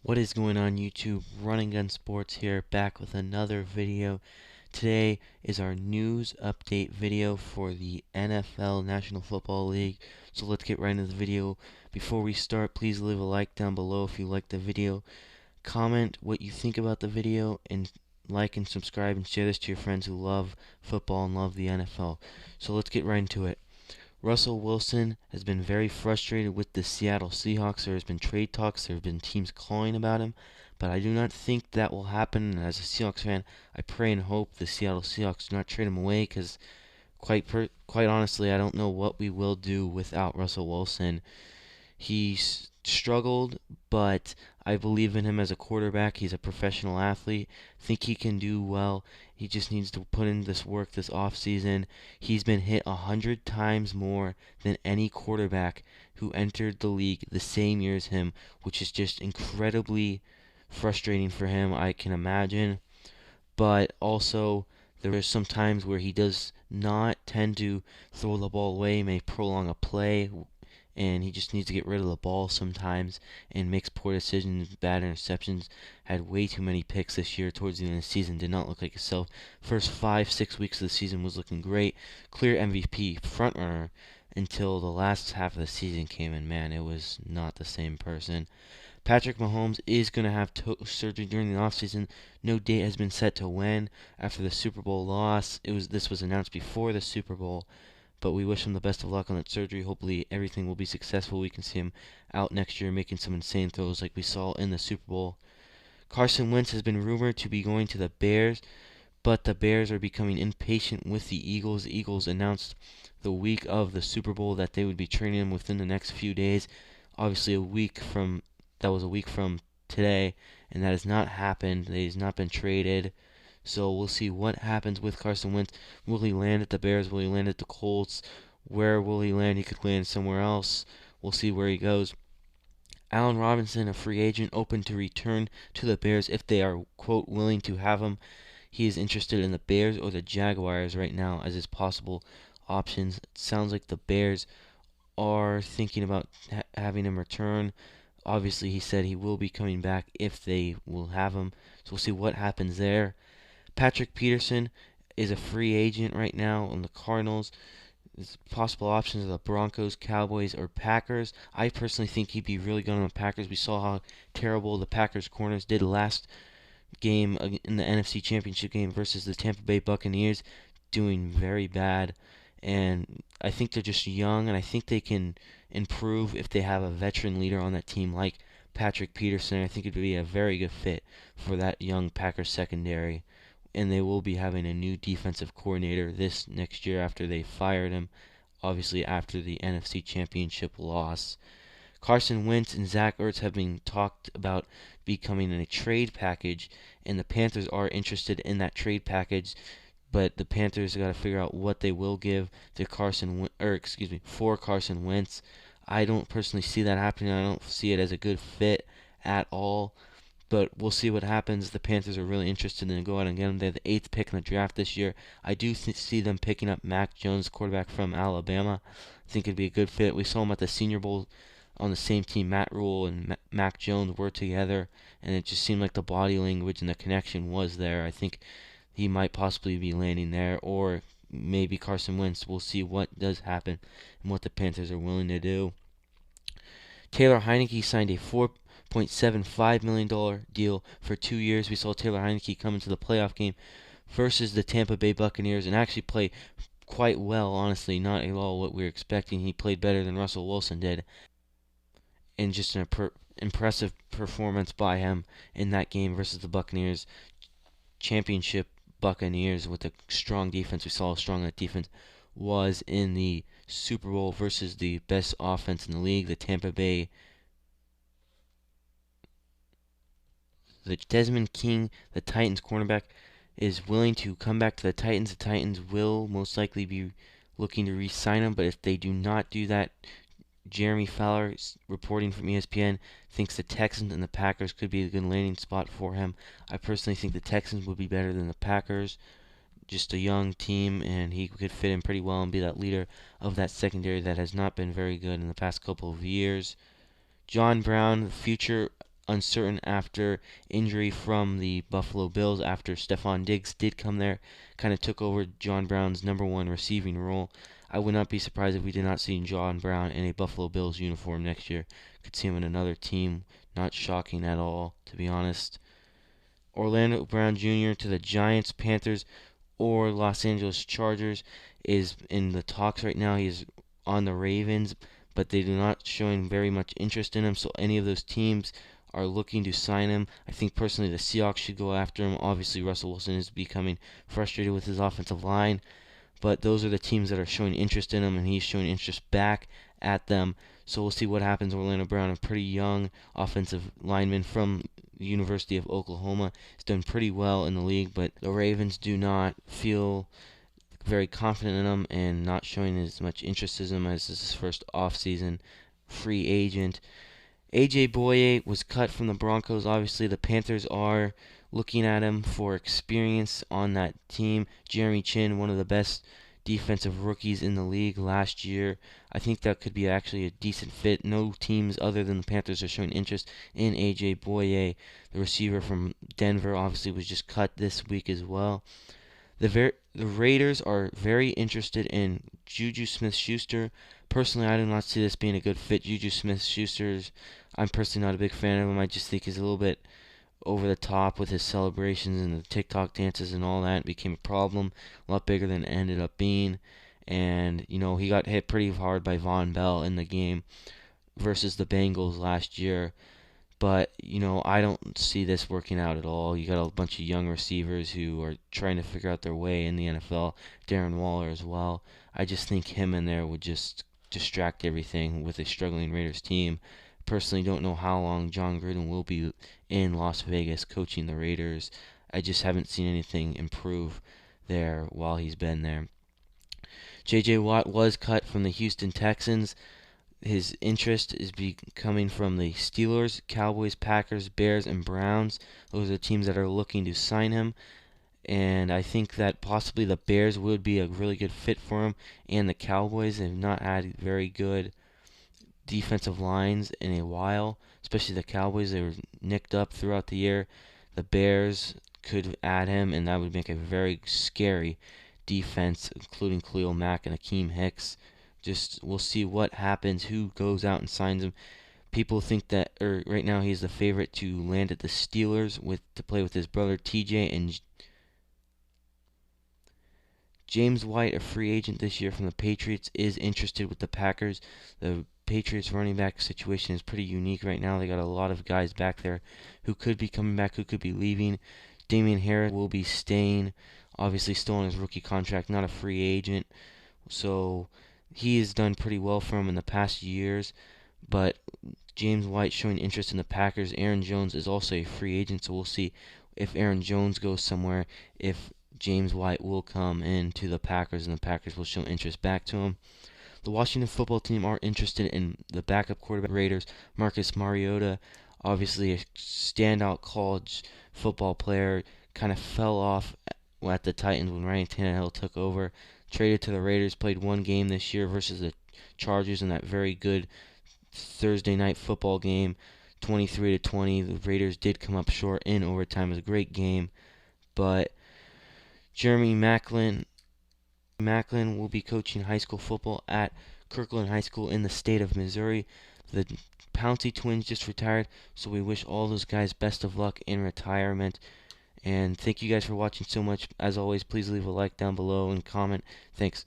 What is going on YouTube? Running Gun Sports here, back with another video. Today is our news update video for the NFL National Football League. So let's get right into the video. Before we start, please leave a like down below if you liked the video. Comment what you think about the video, and like and subscribe and share this to your friends who love football and love the NFL. So let's get right into it. Russell Wilson has been very frustrated with the Seattle Seahawks. There has been trade talks. There have been teams calling about him, but I do not think that will happen. And as a Seahawks fan, I pray and hope the Seattle Seahawks do not trade him away, because quite honestly, I don't know what we will do without Russell Wilson. He's struggled, but I believe in him as a quarterback. He's a professional athlete. Think he can do well. He just needs to put in this work this offseason. He's been hit 100 times more than any quarterback who entered the league the same year as him, which is just incredibly frustrating for him, I can imagine. But also, there are some times where he does not tend to throw the ball away, may prolong a play, and he just needs to get rid of the ball sometimes and makes poor decisions, bad interceptions. Had way too many picks this year towards the end of the season. Did not look like himself. First 5-6 weeks of the season was looking great. Clear MVP frontrunner until the last half of the season came in. Man, it was not the same person. Patrick Mahomes is going to have toe surgery during the offseason. No date has been set to when. After the Super Bowl loss, this was announced before the Super Bowl, but we wish him the best of luck on that surgery. Hopefully everything will be successful. We can see him out next year making some insane throws like we saw in the Super Bowl. Carson Wentz has been rumored to be going to the Bears, but the Bears are becoming impatient with the Eagles. The Eagles announced the week of the Super Bowl that they would be trading him within the next few days. Obviously that was a week from today, and that has not happened. He's not been traded. So we'll see what happens with Carson Wentz. Will he land at the Bears? Will he land at the Colts? Where will he land? He could land somewhere else. We'll see where he goes. Allen Robinson, a free agent, open to return to the Bears if they are, quote, willing to have him. He is interested in the Bears or the Jaguars right now as his possible options. It sounds like the Bears are thinking about having him return. Obviously, he said he will be coming back if they will have him. So we'll see what happens there. Patrick Peterson is a free agent right now on the Cardinals. His possible options are the Broncos, Cowboys, or Packers. I personally think he'd be really good on the Packers. We saw how terrible the Packers corners did last game in the NFC Championship game versus the Tampa Bay Buccaneers, doing very bad. And I think they're just young, and I think they can improve if they have a veteran leader on that team like Patrick Peterson. I think it would be a very good fit for that young Packers secondary. And they will be having a new defensive coordinator this next year after they fired him, obviously after the NFC Championship loss. Carson Wentz and Zach Ertz have been talked about becoming in a trade package, and the Panthers are interested in that trade package, but the Panthers got to figure out what they will give to for Carson Wentz. I don't personally see that happening. I don't see it as a good fit at all. But we'll see what happens. The Panthers are really interested in go out and get him. They're the 8th pick in the draft this year. I do see them picking up Mac Jones, quarterback from Alabama. I think it'd be a good fit. We saw him at the Senior Bowl on the same team. Matt Rule and Mac Jones were together, and it just seemed like the body language and the connection was there. I think he might possibly be landing there, or maybe Carson Wentz. We'll see what does happen and what the Panthers are willing to do. Taylor Heinicke signed a $4.75 million deal for 2 years. We saw Taylor Heinicke come into the playoff game versus the Tampa Bay Buccaneers and actually play quite well, honestly, not at all what we were expecting. He played better than Russell Wilson did, and just an impressive performance by him in that game versus the Buccaneers. Championship Buccaneers with a strong defense. We saw how strong that defense was in the Super Bowl versus the best offense in the league, the Tampa Bay. The Desmond King, the Titans cornerback, is willing to come back to the Titans. The Titans will most likely be looking to re-sign him, but if they do not do that, Jeremy Fowler, reporting from ESPN, thinks the Texans and the Packers could be a good landing spot for him. I personally think the Texans would be better than the Packers. Just a young team, and he could fit in pretty well and be that leader of that secondary that has not been very good in the past couple of years. John Brown, the future uncertain after injury from the Buffalo Bills after Stephon Diggs did come there, kind of took over John Brown's #1 receiving role. I would not be surprised if we did not see John Brown in a Buffalo Bills uniform next year. Could see him in another team. Not shocking at all, to be honest. Orlando Brown Jr. to the Giants, Panthers, or Los Angeles Chargers is in the talks right now. He's on the Ravens, but they do not showing very much interest in him. So any of those teams are looking to sign him. I think personally the Seahawks should go after him. Obviously Russell Wilson is becoming frustrated with his offensive line, but those are the teams that are showing interest in him, and he's showing interest back at them. So we'll see what happens. Orlando Brown, a pretty young offensive lineman from the University of Oklahoma, has done pretty well in the league, but the Ravens do not feel very confident in him and not showing as much interest in him as his first offseason free agent. AJ Bouye was cut from the Broncos. Obviously, the Panthers are looking at him for experience on that team. Jeremy Chin, one of the best defensive rookies in the league last year. I think that could be actually a decent fit. No teams other than the Panthers are showing interest in AJ Bouye. The receiver from Denver obviously was just cut this week as well. The Raiders are very interested in Juju Smith-Schuster. Personally, I do not see this being a good fit. Juju Smith-Schuster's, I'm personally not a big fan of him. I just think he's a little bit over the top with his celebrations and the TikTok dances and all that. It became a problem, a lot bigger than it ended up being. And, he got hit pretty hard by Von Bell in the game versus the Bengals last year. But, I don't see this working out at all. You got a bunch of young receivers who are trying to figure out their way in the NFL. Darren Waller as well. I just think him in there would just distract everything with a struggling Raiders team. Personally, don't know how long John Gruden will be in Las Vegas coaching the Raiders. I just haven't seen anything improve there while he's been there. J.J. Watt was cut from the Houston Texans. His interest is coming from the Steelers, Cowboys, Packers, Bears, and Browns. Those are the teams that are looking to sign him. And I think that possibly the Bears would be a really good fit for him. And the Cowboys have not had very good defensive lines in a while, especially the Cowboys. They were nicked up throughout the year. The Bears could add him, and that would make a very scary defense, including Khalil Mack and Akeem Hicks. We'll see what happens, who goes out and signs him. People think that right now he's the favorite to land at the Steelers to play with his brother TJ, and James White, a free agent this year from the Patriots, is interested with the Packers. The Patriots running back situation is pretty unique right now. They got a lot of guys back there who could be coming back, who could be leaving. Damian Harris will be staying, obviously still on his rookie contract, not a free agent. So he has done pretty well for him in the past years, but James White showing interest in the Packers. Aaron Jones is also a free agent, so we'll see if Aaron Jones goes somewhere, if James White will come into the Packers, and the Packers will show interest back to him. The Washington football team are interested in the backup quarterback Raiders, Marcus Mariota, obviously a standout college football player, kind of fell off at the Titans when Ryan Tannehill took over. Traded to the Raiders, played one game this year versus the Chargers in that very good Thursday night football game, 23-20. The Raiders did come up short in overtime. It was a great game, but Jeremy Maclin will be coaching high school football at Kirkland High School in the state of Missouri. The Pouncey twins just retired, so we wish all those guys best of luck in retirement. And thank you guys for watching so much. As always, please leave a like down below and comment. Thanks.